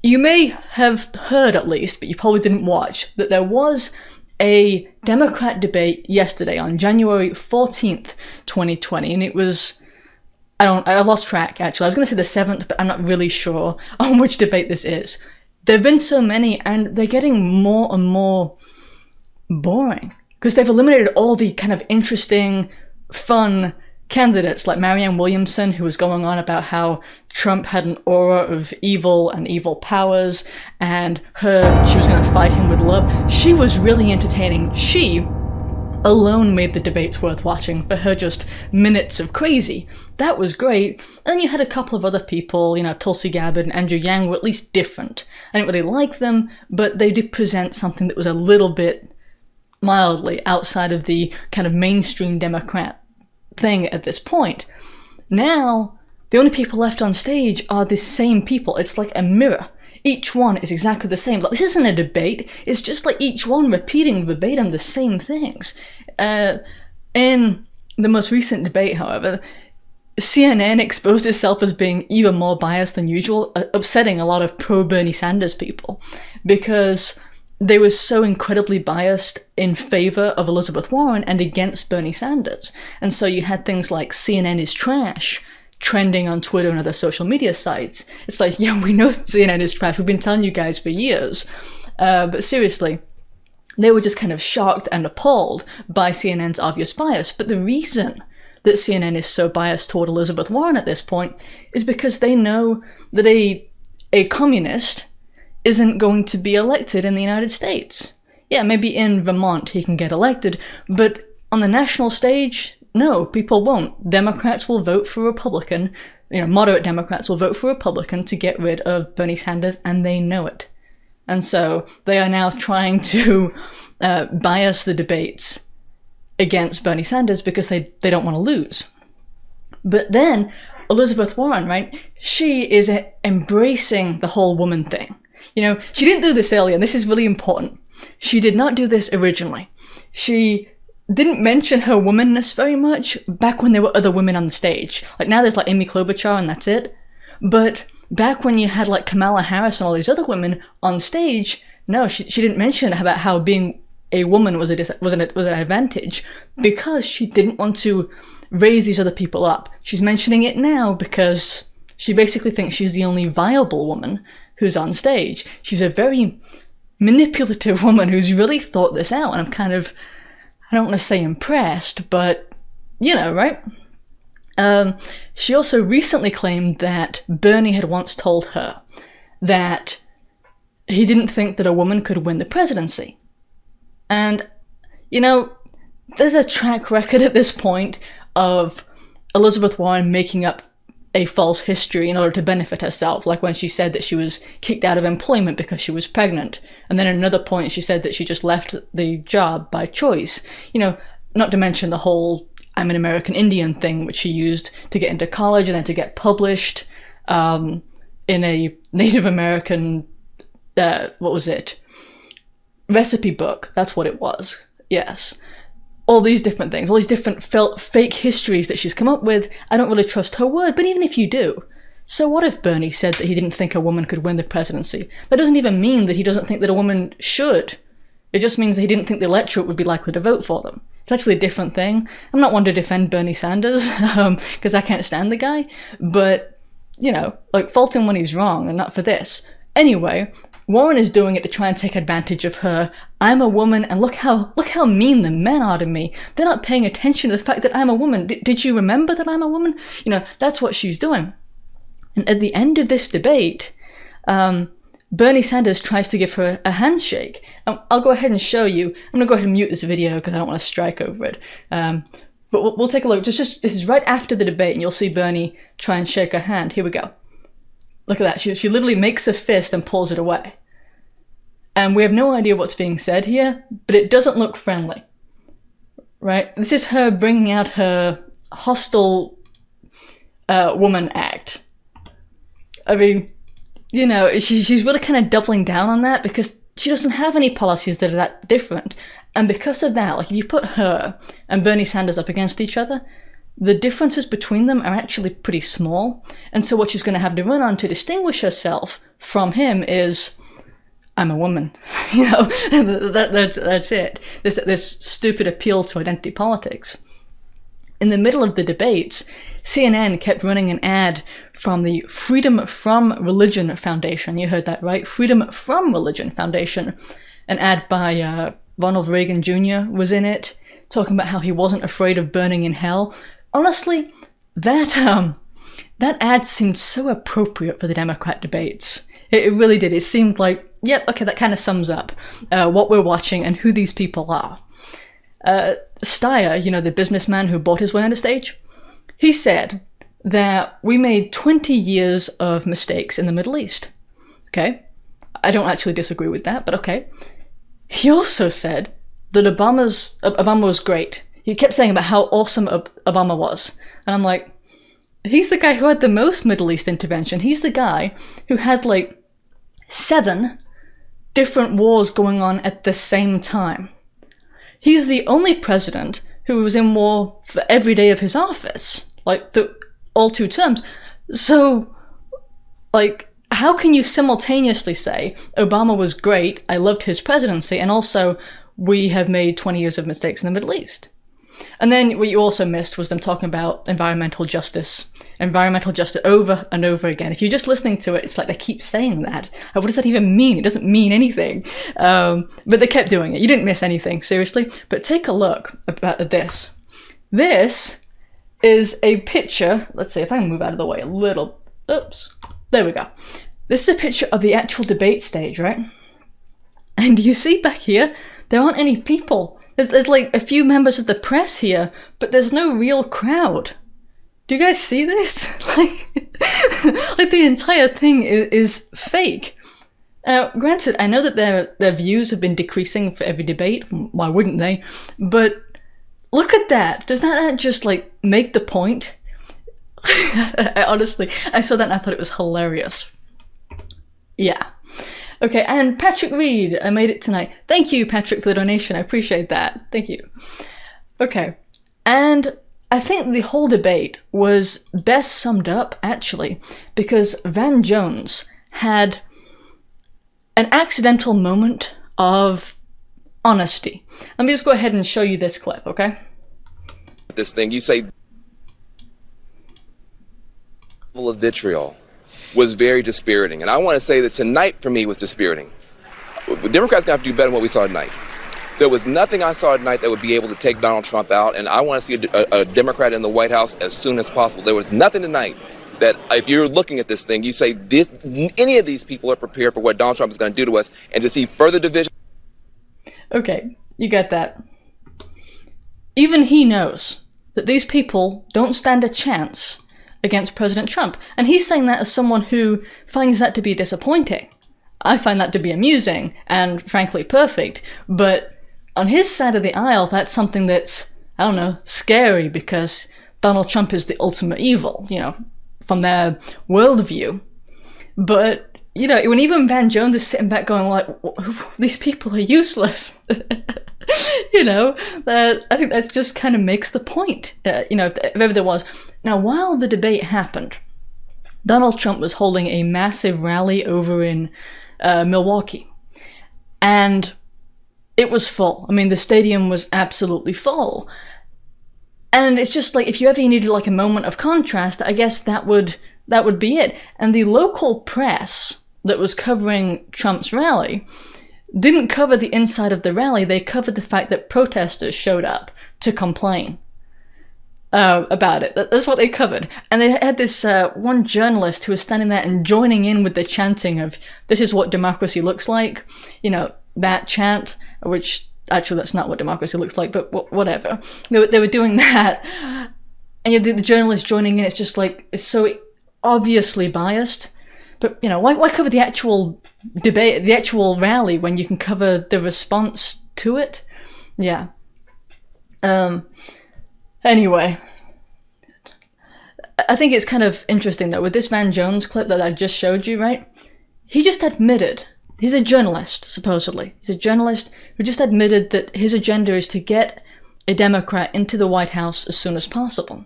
You may have heard at least, but you probably didn't watch, that there was a Democrat debate yesterday on January 14th, 2020, and it was, I lost track actually. I was going to say the 7th, but I'm not really sure on which debate this is. There have been so many, and they're getting more and more boring, because they've eliminated all the kind of interesting, fun candidates like Marianne Williamson, who was going on about how Trump had an aura of evil and evil powers, and she was going to fight him with love. She was really entertaining. She alone made the debates worth watching for her just minutes of crazy. That was great. And then you had a couple of other people, Tulsi Gabbard and Andrew Yang were at least different. I didn't really like them, but they did present something that was a little bit mildly outside of the kind of mainstream Democrat thing at this point. Now, the only people left on stage are the same people. It's like a mirror. Each one is exactly the same. Like, this isn't a debate. It's just like each one repeating verbatim the same things. In the most recent debate, however, CNN exposed itself as being even more biased than usual, upsetting a lot of pro-Bernie Sanders people, because they were so incredibly biased in favor of Elizabeth Warren and against Bernie Sanders. And so you had things like CNN is trash trending on Twitter and other social media sites. It's like, yeah, we know CNN is trash. We've been telling you guys for years. But seriously, they were just kind of shocked and appalled by CNN's obvious bias. But the reason that CNN is so biased toward Elizabeth Warren at this point is because they know that a communist isn't going to be elected in the United States. Yeah, maybe in Vermont he can get elected, but on the national stage, no, people won't. Democrats will vote for Republican, moderate Democrats will vote for Republican to get rid of Bernie Sanders, and they know it. And so they are now trying to bias the debates against Bernie Sanders because they don't want to lose. But then Elizabeth Warren, right, she is embracing the whole woman thing. She didn't do this earlier, and this is really important. She did not do this originally. She didn't mention her womanness very much back when there were other women on the stage. Like, now there's like Amy Klobuchar and that's it. But back when you had like Kamala Harris and all these other women on stage, no, she didn't mention about how being a woman was an advantage, because she didn't want to raise these other people up. She's mentioning it now because she basically thinks she's the only viable woman who's on stage. She's a very manipulative woman who's really thought this out, and I don't want to say impressed, but right? She also recently claimed that Bernie had once told her that he didn't think that a woman could win the presidency. And, there's a track record at this point of Elizabeth Warren making up a false history in order to benefit herself, like when she said that she was kicked out of employment because she was pregnant, and then at another point she said that she just left the job by choice. Not to mention the whole I'm an American Indian thing, which she used to get into college and then to get published in a Native American, recipe book. That's what it was. Yes. All these different things, all these different fake histories that she's come up with. I don't really trust her word, but even if you do, so what if Bernie said that he didn't think a woman could win the presidency? That doesn't even mean that he doesn't think that a woman should. It just means that he didn't think the electorate would be likely to vote for them. It's actually a different thing. I'm not one to defend Bernie Sanders, because I can't stand the guy, but, fault him when he's wrong, and not for this. Anyway, Warren is doing it to try and take advantage of her. I'm a woman, and look how mean the men are to me. They're not paying attention to the fact that I'm a woman. Did you remember that I'm a woman? That's what she's doing. And at the end of this debate, Bernie Sanders tries to give her a handshake. I'll go ahead and show you. I'm going to go ahead and mute this video because I don't want to strike over it. But we'll take a look. This is right after the debate, and you'll see Bernie try and shake her hand. Here we go. Look at that. She literally makes a fist and pulls it away. And we have no idea what's being said here, but it doesn't look friendly. Right? This is her bringing out her hostile woman act. I mean, she's really kind of doubling down on that because she doesn't have any policies that are that different. And because of that, like, if you put her and Bernie Sanders up against each other, the differences between them are actually pretty small. And so what she's going to have to run on to distinguish herself from him is, I'm a woman. That's it. This stupid appeal to identity politics. In the middle of the debates, CNN kept running an ad from the Freedom from Religion Foundation. You heard that right, Freedom from Religion Foundation. An ad by Ronald Reagan Jr. was in it, talking about how he wasn't afraid of burning in hell. Honestly, that ad seemed so appropriate for the Democrat debates. It really did. It seemed like, yep, okay, that kind of sums up what we're watching and who these people are. Steyer, the businessman who bought his way on the stage, he said that we made 20 years of mistakes in the Middle East. Okay? I don't actually disagree with that, but okay. He also said that Obama was great. He kept saying about how awesome Obama was. And I'm like, he's the guy who had the most Middle East intervention. He's the guy who had 7 different wars going on at the same time. He's the only president who was in war for every day of his office, all 2 terms. So, how can you simultaneously say Obama was great, I loved his presidency, and also we have made 20 years of mistakes in the Middle East? And then what you also missed was them talking about environmental justice over and over again. If you're just listening to it, it's like they keep saying that. What does that even mean? It doesn't mean anything. But they kept doing it. You didn't miss anything, seriously. But take a look at this. This is a picture. Let's see if I can move out of the way a little. Oops. There we go. This is a picture of the actual debate stage, right? And you see back here, there aren't any people. There's a few members of the press here, but there's no real crowd. Do you guys see this? The entire thing is fake. Granted, I know that their views have been decreasing for every debate. Why wouldn't they? But look at that. Does that just make the point? Honestly, I saw that and I thought it was hilarious. Yeah. Okay, and Patrick Reed, I made it tonight. Thank you, Patrick, for the donation. I appreciate that. Thank you. Okay, and I think the whole debate was best summed up, actually, because Van Jones had an accidental moment of honesty. Let me just go ahead and show you this clip, okay? This thing, you say, level of vitriol was very dispiriting. And I want to say that tonight for me was dispiriting. Democrats got to do better than what we saw tonight. There was nothing I saw tonight that would be able to take Donald Trump out, and I want to see a Democrat in the White House as soon as possible. There was nothing tonight that, if you're looking at this thing, you say any of these people are prepared for what Donald Trump is going to do to us, and to see further division. Okay, you get that. Even he knows that these people don't stand a chance against President Trump. And he's saying that as someone who finds that to be disappointing. I find that to be amusing and frankly perfect, but on his side of the aisle, that's something that's, I don't know, scary because Donald Trump is the ultimate evil, from their worldview. But, when even Van Jones is sitting back going these people are useless. I think that just kind of makes the point, if ever there was. Now, while the debate happened, Donald Trump was holding a massive rally over in Milwaukee. And it was full. I mean, the stadium was absolutely full. And it's just if you ever needed a moment of contrast, I guess that would be it. And the local press that was covering Trump's rally didn't cover the inside of the rally. They covered the fact that protesters showed up to complain about it. That's what they covered. And they had this one journalist who was standing there and joining in with the chanting of, "This is what democracy looks like." That chant, which actually that's not what democracy looks like, but whatever. They were doing that. And the journalist joining in, it's just it's so obviously biased. But, why cover the actual debate, the actual rally, when you can cover the response to it? Yeah. Anyway, I think it's kind of interesting, though, with this Van Jones clip that I just showed you, right? He just admitted, he's a journalist, supposedly. He's a journalist who just admitted that his agenda is to get a Democrat into the White House as soon as possible.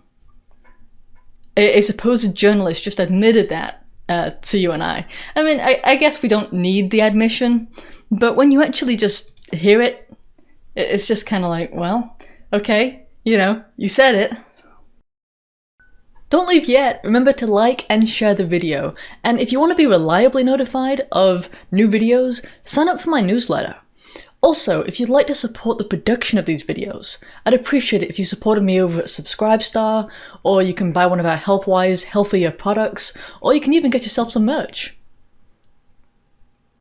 a supposed journalist just admitted that to you and I. I mean, I guess we don't need the admission, but when you actually just hear it, it's just kind of like, well, okay, you know, you said it. Don't leave yet. Remember to like and share the video. And if you want to be reliably notified of new videos, sign up for my newsletter. Also, if you'd like to support the production of these videos, I'd appreciate it if you supported me over at Subscribestar, or you can buy one of our Healthwise Healthier products, or you can even get yourself some merch.